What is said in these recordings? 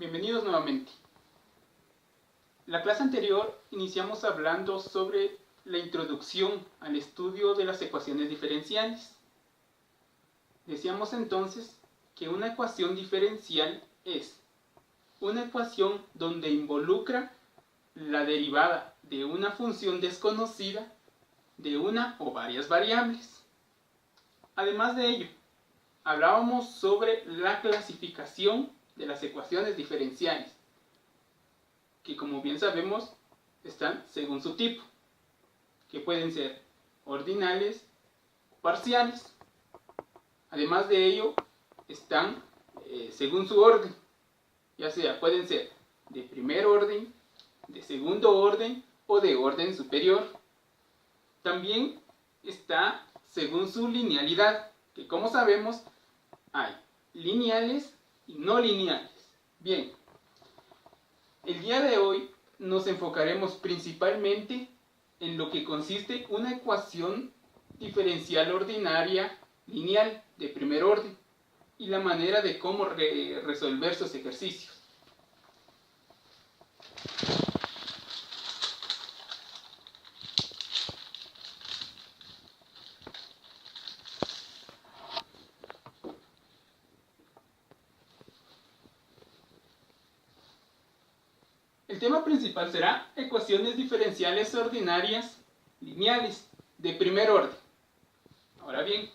Bienvenidos nuevamente. La clase anterior iniciamos hablando sobre la introducción al estudio de las ecuaciones diferenciales. Decíamos entonces que una ecuación diferencial es una ecuación donde involucra la derivada de una función desconocida de una o varias variables. Además de ello, hablábamos sobre la clasificación de las ecuaciones diferenciales, que como bien sabemos están según su tipo, que pueden ser ordinales o parciales. Además de ello, están según su orden, ya sea pueden ser de primer orden, de segundo orden o de orden superior. También está según su linealidad, que como sabemos hay lineales y no lineales. Bien, el día de hoy nos enfocaremos principalmente en lo que consiste una ecuación diferencial ordinaria lineal de primer orden y la manera de cómo resolver sus ejercicios. El tema principal será ecuaciones diferenciales ordinarias lineales de primer orden. Ahora bien,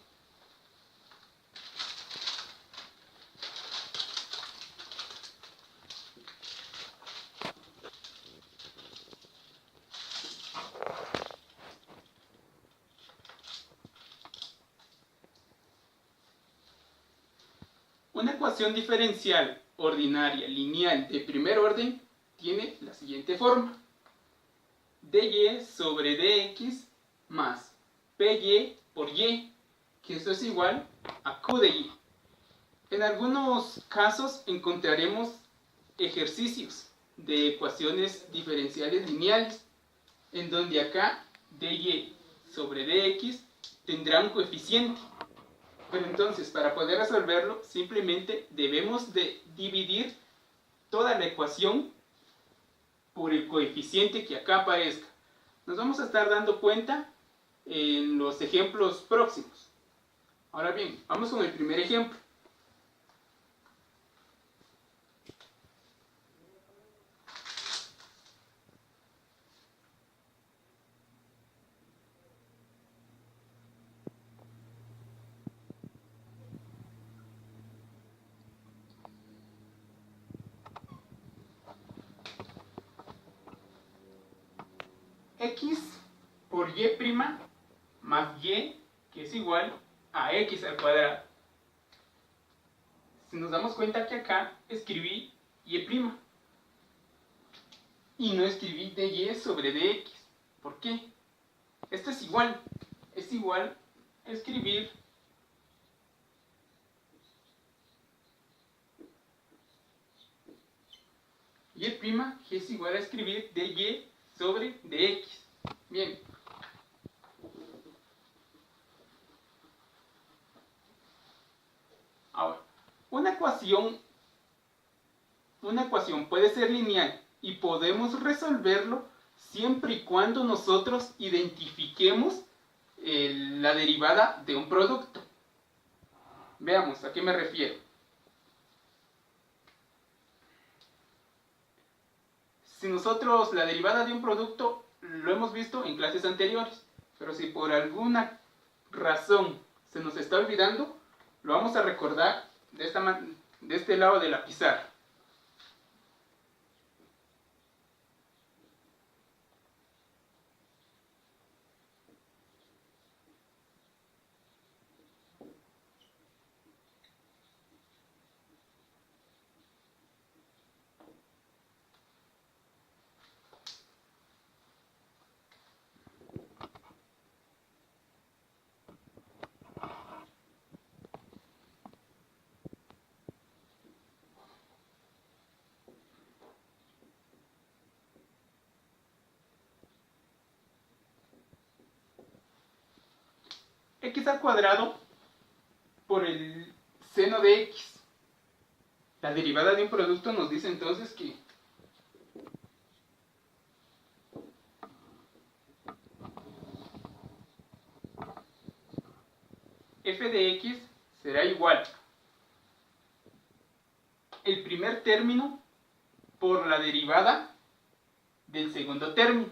una ecuación diferencial ordinaria lineal de primer orden tiene la siguiente forma: dy sobre dx más py por y, que esto es igual a q de y. En algunos casos encontraremos ejercicios de ecuaciones diferenciales lineales, en donde acá dy sobre dx tendrá un coeficiente. Pero entonces, para poder resolverlo, simplemente debemos de dividir toda la ecuación por el coeficiente que acá aparezca. Nos vamos a estar dando cuenta en los ejemplos próximos. Ahora bien, vamos con el primer ejemplo. X por y' más y, que es igual a x al cuadrado. Si nos damos cuenta que acá escribí y' y no escribí dy sobre dx. ¿Por qué? Esto es igual a escribir y', que es igual a escribir dy sobre dx. Bien. Ahora, una ecuación puede ser lineal y podemos resolverlo siempre y cuando nosotros identifiquemos la derivada de un producto. Veamos, ¿a qué me refiero? Si nosotros la derivada de un producto lo hemos visto en clases anteriores, pero si por alguna razón se nos está olvidando, lo vamos a recordar de este lado de la pizarra. X al cuadrado por el seno de x. La derivada de un producto nos dice entonces que f de x será igual el primer término por la derivada del segundo término.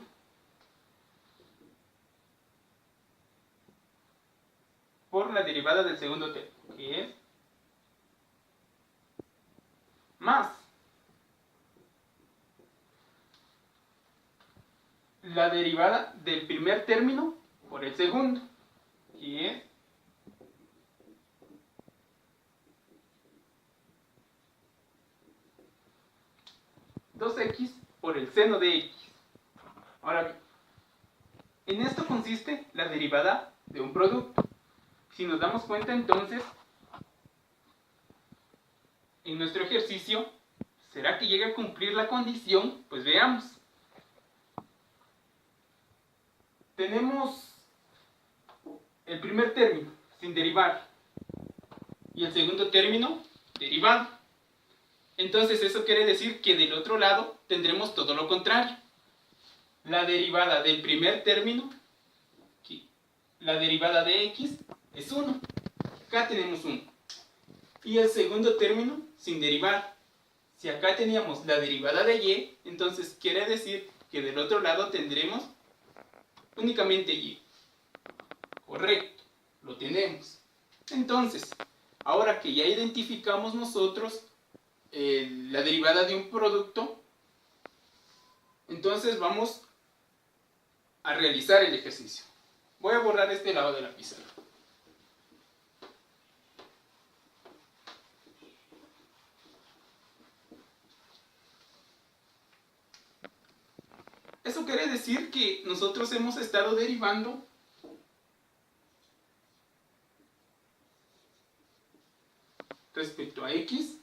Por la derivada del segundo término, que es más la derivada del primer término por el segundo, que es x por el seno de x. Ahora bien, en esto consiste la derivada de un producto. Si nos damos cuenta entonces, en nuestro ejercicio, ¿será que llega a cumplir la condición? Pues veamos. Tenemos el primer término sin derivar y el segundo término derivado. Entonces eso quiere decir que del otro lado tendremos todo lo contrario. La derivada del primer término, la derivada de x, es 1. Acá tenemos 1. Y el segundo término sin derivar. Si acá teníamos la derivada de y, entonces quiere decir que del otro lado tendremos únicamente y. Correcto, lo tenemos. Entonces, ahora que ya identificamos nosotros la derivada de un producto, entonces vamos a realizar el ejercicio. Voy a borrar este lado de la pizarra. Eso quiere decir que nosotros hemos estado derivando respecto a x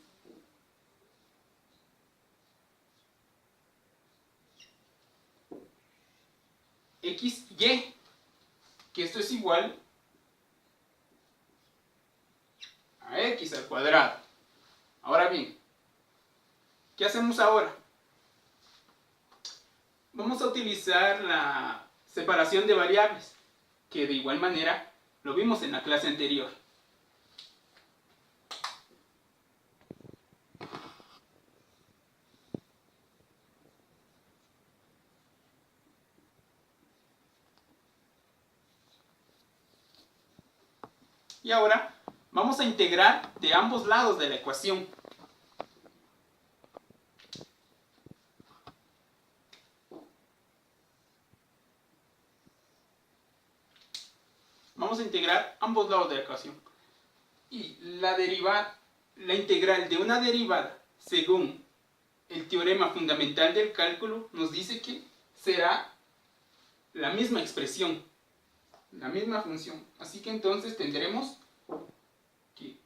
y, que esto es igual a x al cuadrado. Ahora bien, ¿qué hacemos ahora? Vamos a utilizar la separación de variables, que de igual manera lo vimos en la clase anterior. Y ahora vamos a integrar de ambos lados de la ecuación. Vamos a integrar ambos lados de la ecuación. Y la integral de una derivada, según el teorema fundamental del cálculo, nos dice que será la misma expresión, la misma función. Así que entonces tendremos que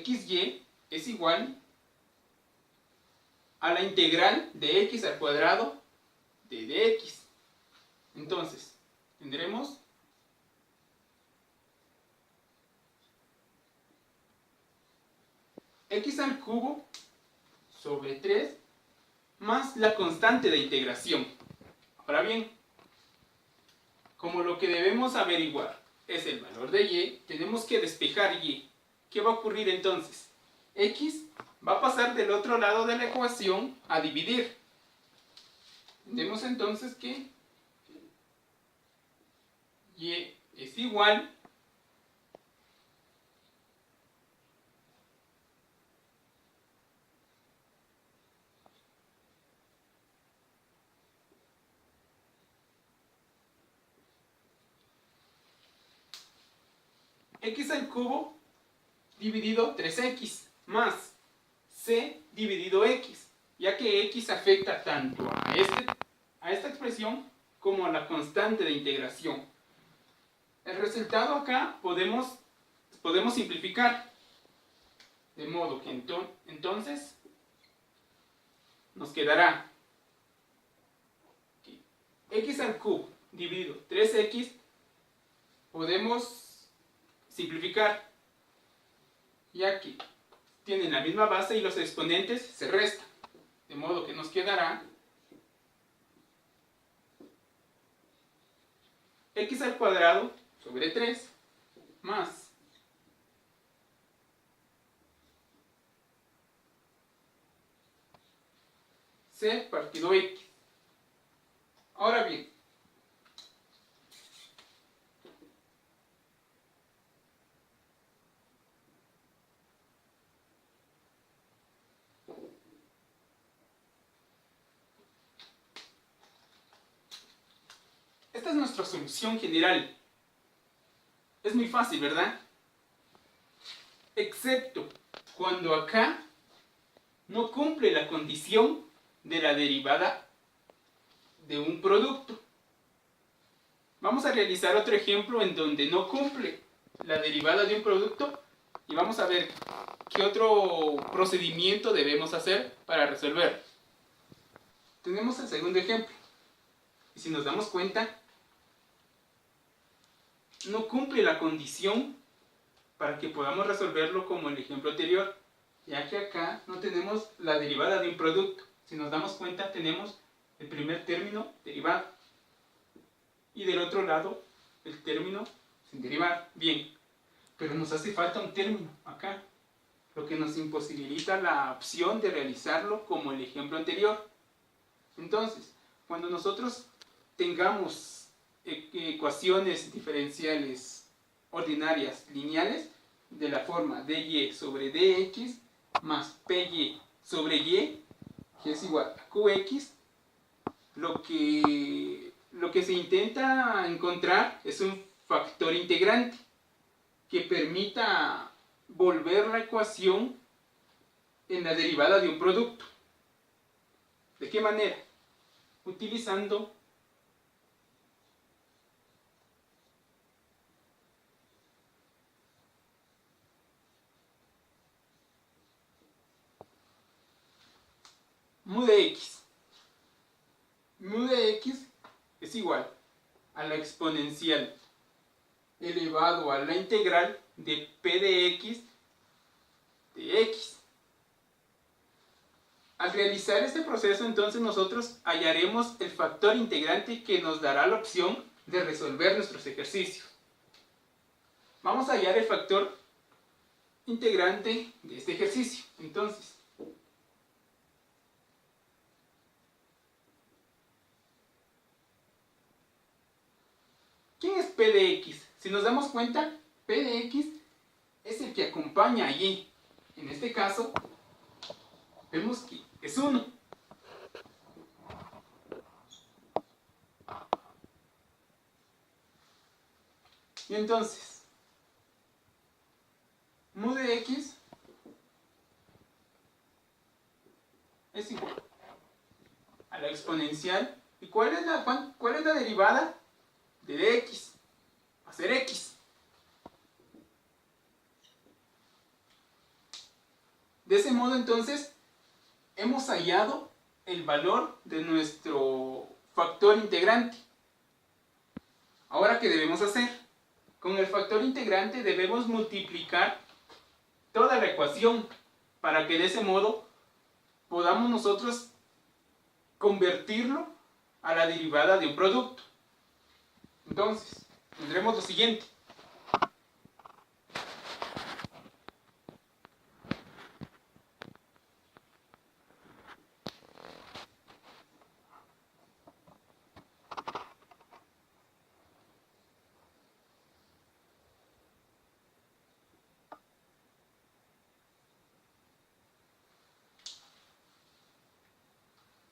xy es igual a la integral de x al cuadrado de dx. Entonces, tendremos x al cubo sobre 3 más la constante de integración. Ahora bien, como lo que debemos averiguar es el valor de y, tenemos que despejar y. ¿Qué va a ocurrir entonces? X va a pasar del otro lado de la ecuación a dividir. Tenemos entonces que y es igual x al cubo dividido 3x más c dividido x, ya que x afecta tanto a esta expresión como a la constante de integración. El resultado acá podemos simplificar, de modo que entonces nos quedará que x al cubo dividido 3x, podemos simplificar, ya que tienen la misma base y los exponentes se restan. De modo que nos quedará x al cuadrado sobre 3 más c partido x. Ahora bien, esta es nuestra solución general. Es muy fácil, ¿verdad? Excepto cuando acá no cumple la condición de la derivada de un producto. Vamos a realizar otro ejemplo en donde no cumple la derivada de un producto y vamos a ver qué otro procedimiento debemos hacer para resolver. Tenemos el segundo ejemplo. Y si nos damos cuenta, no cumple la condición para que podamos resolverlo como el ejemplo anterior, ya que acá no tenemos la derivada de un producto. Si nos damos cuenta, tenemos el primer término derivado y del otro lado el término sin derivar. Bien, pero nos hace falta un término acá, lo que nos imposibilita la opción de realizarlo como el ejemplo anterior. Entonces, cuando nosotros tengamos ecuaciones diferenciales ordinarias lineales de la forma dy sobre dx más py sobre y, que es igual a qx, lo que se intenta encontrar es un factor integrante que permita volver la ecuación en la derivada de un producto. ¿De qué manera? Utilizando mu de x. Mu de x es igual a la exponencial elevado a la integral de p de x de x. Al realizar este proceso, entonces nosotros hallaremos el factor integrante que nos dará la opción de resolver nuestros ejercicios. Vamos a hallar el factor integrante de este ejercicio. Entonces, ¿quién es p de x? Si nos damos cuenta, p de x es el que acompaña a y. En este caso, vemos que es 1. Y entonces, mu de x es igual a la exponencial. ¿Y cuál es la derivada de dx? Va a ser x. De ese modo, entonces, hemos hallado el valor de nuestro factor integrante. Ahora, ¿qué debemos hacer? Con el factor integrante debemos multiplicar toda la ecuación para que de ese modo podamos nosotros convertirlo a la derivada de un producto. Entonces, tendremos lo siguiente.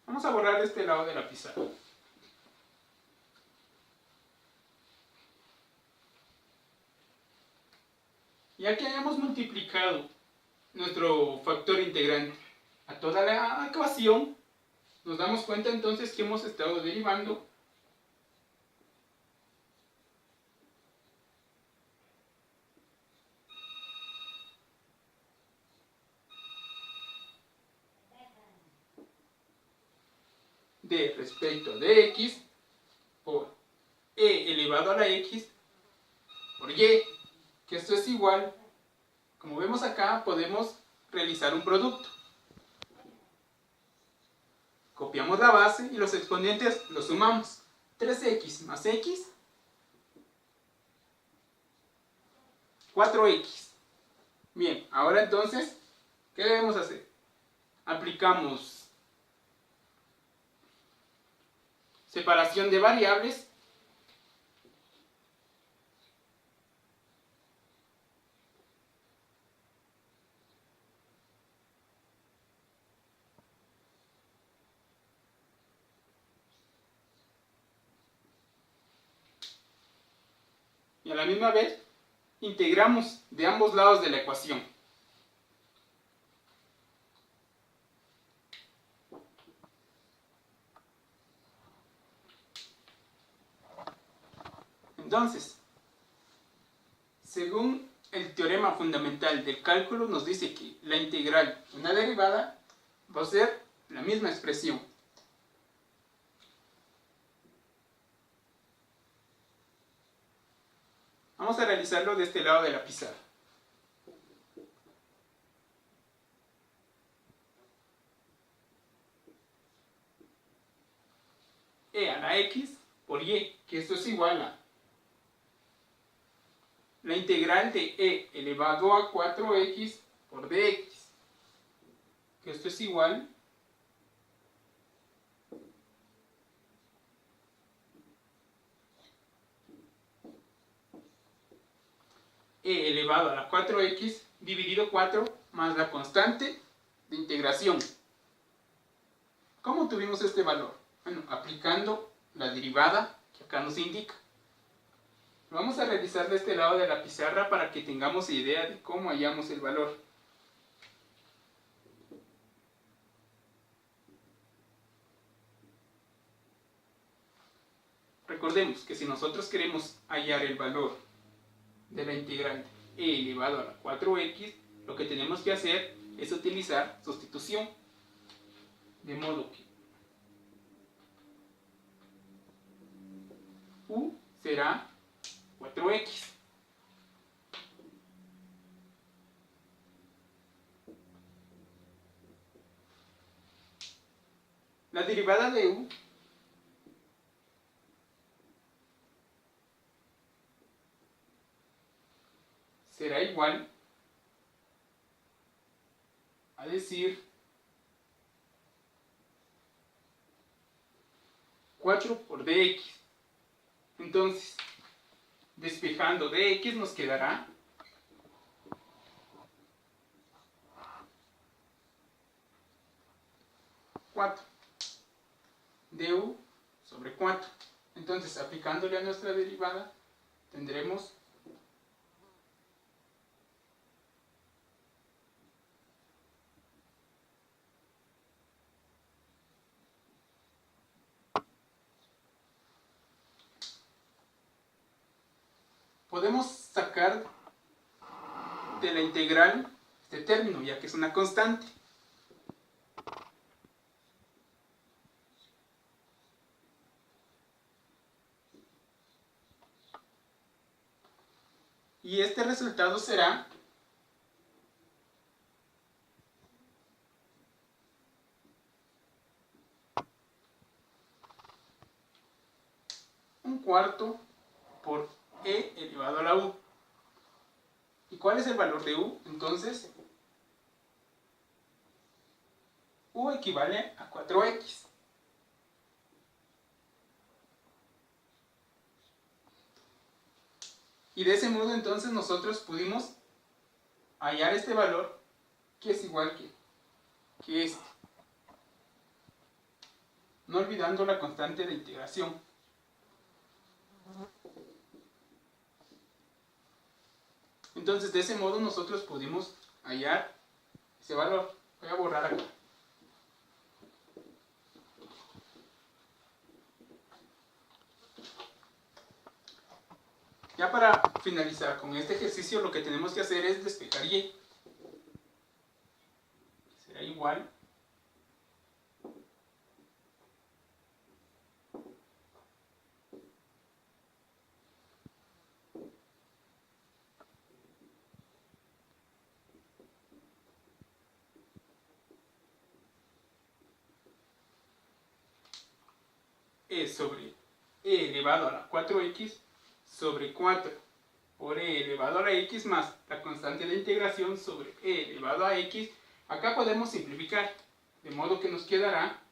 Vamos a borrar este lado de la pizarra. Ya que hayamos multiplicado nuestro factor integrante a toda la ecuación, nos damos cuenta entonces que hemos estado derivando d respecto de x por e elevado a la x por y, que esto es igual, como vemos acá, podemos realizar un producto. Copiamos la base y los exponentes los sumamos. 3x más x, 4x. Bien, ahora entonces, ¿qué debemos hacer? Aplicamos separación de variables. Y a la misma vez, integramos de ambos lados de la ecuación. Entonces, según el teorema fundamental del cálculo, nos dice que la integral de una derivada va a ser la misma expresión. Vamos a realizarlo de este lado de la pizarra. E a la x por y, que esto es igual a la integral de e elevado a 4x por dx, que esto es igual e elevado a la 4x dividido 4 más la constante de integración. ¿Cómo tuvimos este valor? Bueno, aplicando la derivada que acá nos indica. Lo vamos a realizar de este lado de la pizarra para que tengamos idea de cómo hallamos el valor. Recordemos que si nosotros queremos hallar el valor de la integral e elevado a la 4x, lo que tenemos que hacer es utilizar sustitución. De modo que u será 4x. La derivada de u será igual a decir 4 por dx. Entonces, despejando dx nos quedará 4 du sobre 4. Entonces, aplicándole a nuestra derivada, tendremos podemos sacar de la integral este término, ya que es una constante. Y este resultado será un cuarto por e elevado a la u. ¿Y cuál es el valor de u? Entonces, u equivale a 4x. Y de ese modo entonces nosotros pudimos hallar este valor, que es igual que este. No olvidando la constante de integración. Entonces de ese modo nosotros pudimos hallar ese valor. Voy a borrar acá. Ya para finalizar con este ejercicio, lo que tenemos que hacer es despejar y. Será igual es sobre e elevado a la 4x sobre 4 por e elevado a la x más la constante de integración sobre e elevado a x. Acá podemos simplificar, de modo que nos quedará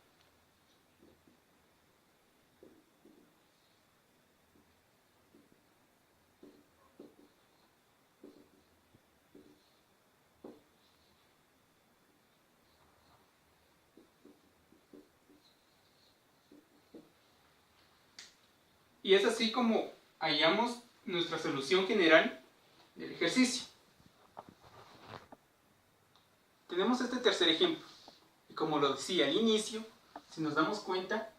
y es así como hallamos nuestra solución general del ejercicio. Tenemos este tercer ejemplo, y como lo decía al inicio, si nos damos cuenta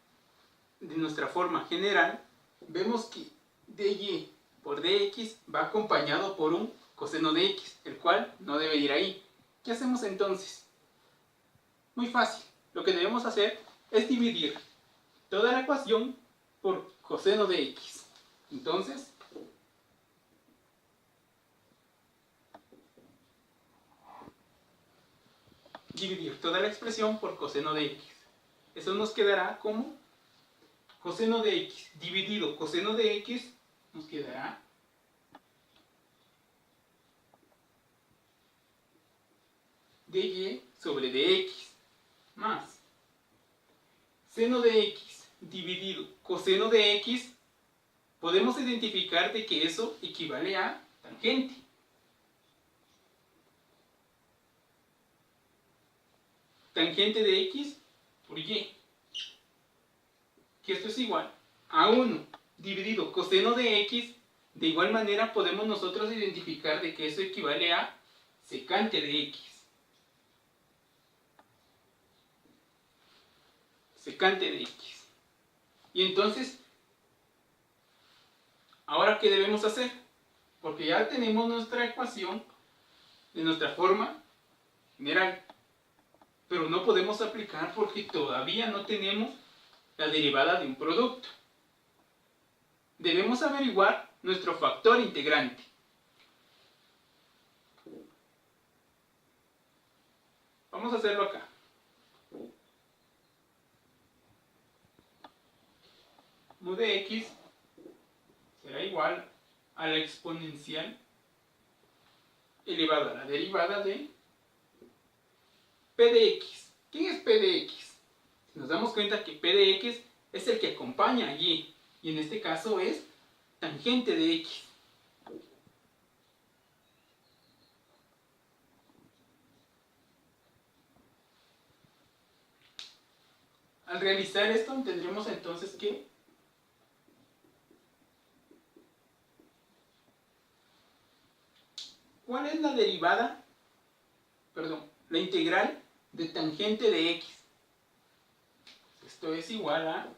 de nuestra forma general, vemos que dy por dx va acompañado por un coseno de x, el cual no debe ir ahí. ¿Qué hacemos entonces? Muy fácil, lo que debemos hacer es dividir toda la ecuación por coseno de x. Entonces, dividir toda la expresión por coseno de x. Eso nos quedará como coseno de x dividido coseno de x, nos quedará dy sobre dx más seno de x dividido coseno de x. Podemos identificar de que eso equivale a tangente. Tangente de x por y. Que esto es igual a 1 dividido coseno de x. De igual manera podemos nosotros identificar de que eso equivale a secante de x. Secante de x. Y entonces, ¿ahora qué debemos hacer? Porque ya tenemos nuestra ecuación de nuestra forma general. Pero no podemos aplicar porque todavía no tenemos la derivada de un producto. Debemos averiguar nuestro factor integrante. Vamos a hacerlo acá. Mu de x será igual a la exponencial elevada a la derivada de p de x. ¿Quién es p de x? Si nos damos cuenta que p de x es el que acompaña a y, y en este caso es tangente de x. Al realizar esto tendremos entonces que ¿cuál es la derivada? La integral de tangente de x. Esto es igual a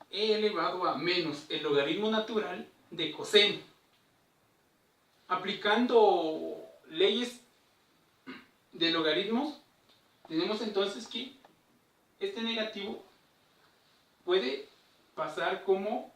e elevado a menos el logaritmo natural de coseno. Aplicando leyes de logaritmos, tenemos entonces que este negativo puede pasar como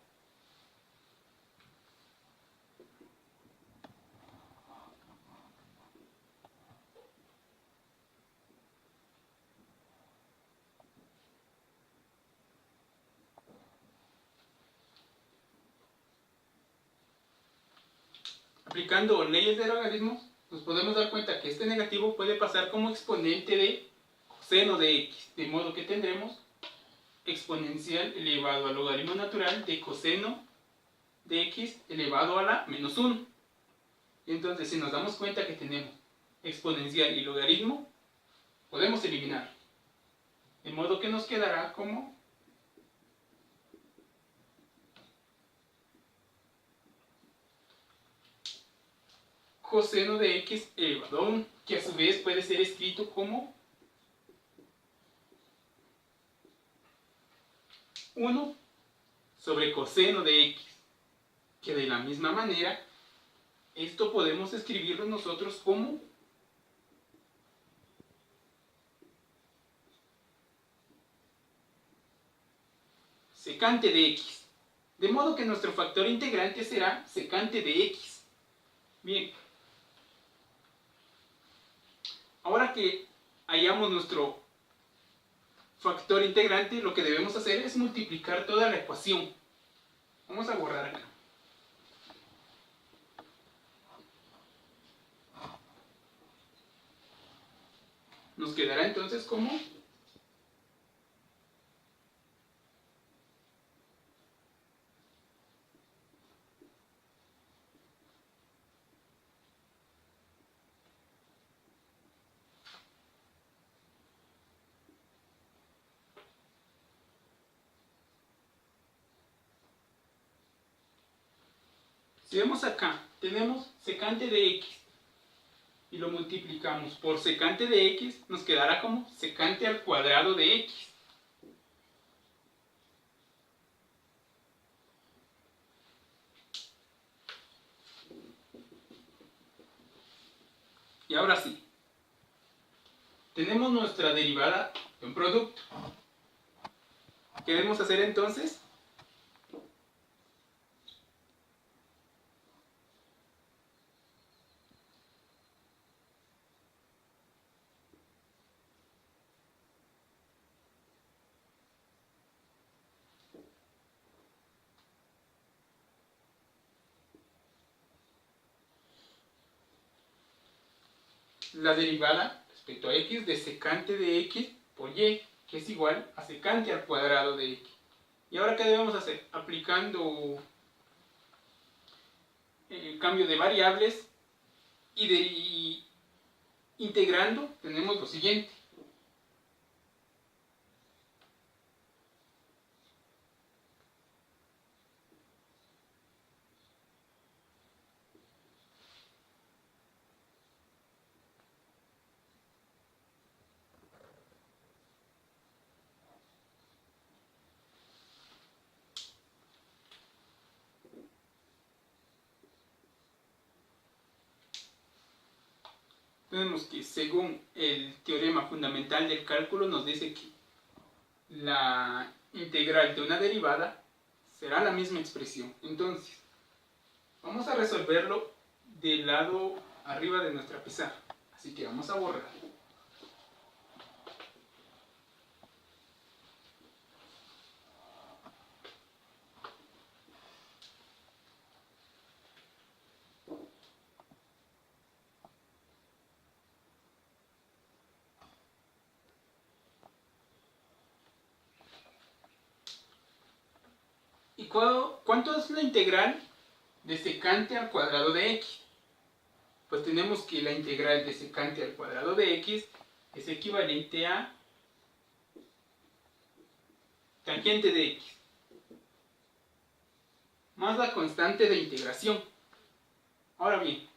aplicando leyes de logaritmos, nos podemos dar cuenta que este negativo puede pasar como exponente de coseno de x, de modo que tendremos exponencial elevado al logaritmo natural de coseno de x elevado a la menos 1. Y entonces, si nos damos cuenta que tenemos exponencial y logaritmo, podemos eliminar. De modo que nos quedará como coseno de x elevado a 1, que a su vez puede ser escrito como 1 sobre coseno de x, que de la misma manera esto podemos escribirlo nosotros como secante de x, de modo que nuestro factor integrante será secante de x. Bien, Ahora que hallamos nuestro factor integrante, lo que debemos hacer es multiplicar toda la ecuación. Vamos a borrar acá. Nos quedará entonces como si vemos acá, tenemos secante de x y lo multiplicamos por secante de x, nos quedará como secante al cuadrado de x. Y ahora sí, tenemos nuestra derivada de un producto. ¿Qué debemos hacer entonces? La derivada respecto a x de secante de x por y, que es igual a secante al cuadrado de x. ¿Y ahora qué debemos hacer? Aplicando cambio de variables y integrando, tenemos lo siguiente. Tenemos que, según el teorema fundamental del cálculo, nos dice que la integral de una derivada será la misma expresión. Entonces, vamos a resolverlo del lado arriba de nuestra pizarra. Así que vamos a borrar. ¿Y cuánto es la integral de secante al cuadrado de x? Pues tenemos que la integral de secante al cuadrado de x es equivalente a tangente de x más la constante de integración. Ahora bien,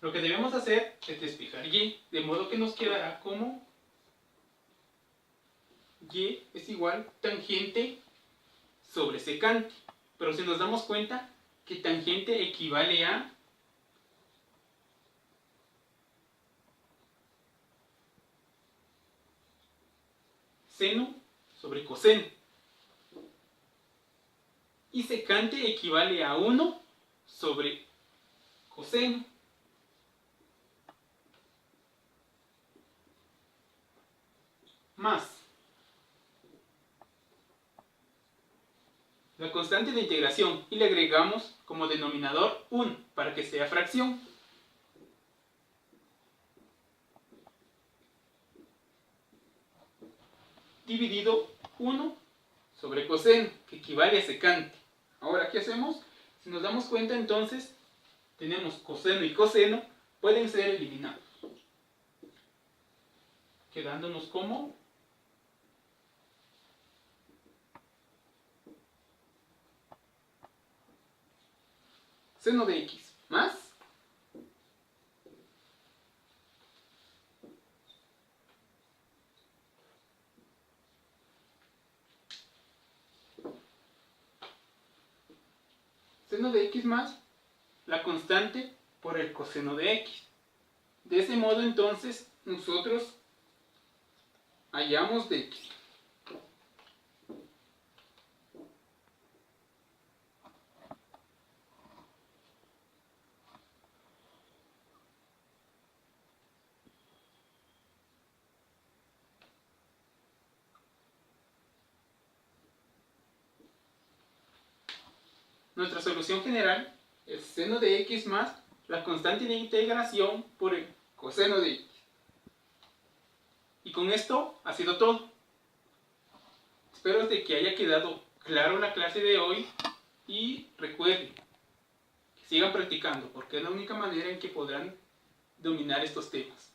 lo que debemos hacer es despejar y, de modo que nos quedará como y es igual tangente sobre secante. Pero si nos damos cuenta que tangente equivale a seno sobre coseno. Y secante equivale a 1 sobre coseno. Más la constante de integración y le agregamos como denominador 1 para que sea fracción. Dividido 1 sobre coseno, que equivale a secante. Ahora, ¿qué hacemos? Si nos damos cuenta, entonces, tenemos coseno y coseno, pueden ser eliminados. Quedándonos como seno de x más seno de x más la constante por el coseno de x. De ese modo, entonces, nosotros hallamos de que Nuestra solución general es seno de x más la constante de integración por el coseno de x. Y con esto ha sido todo. Espero de que haya quedado claro la clase de hoy y recuerden que sigan practicando porque es la única manera en que podrán dominar estos temas.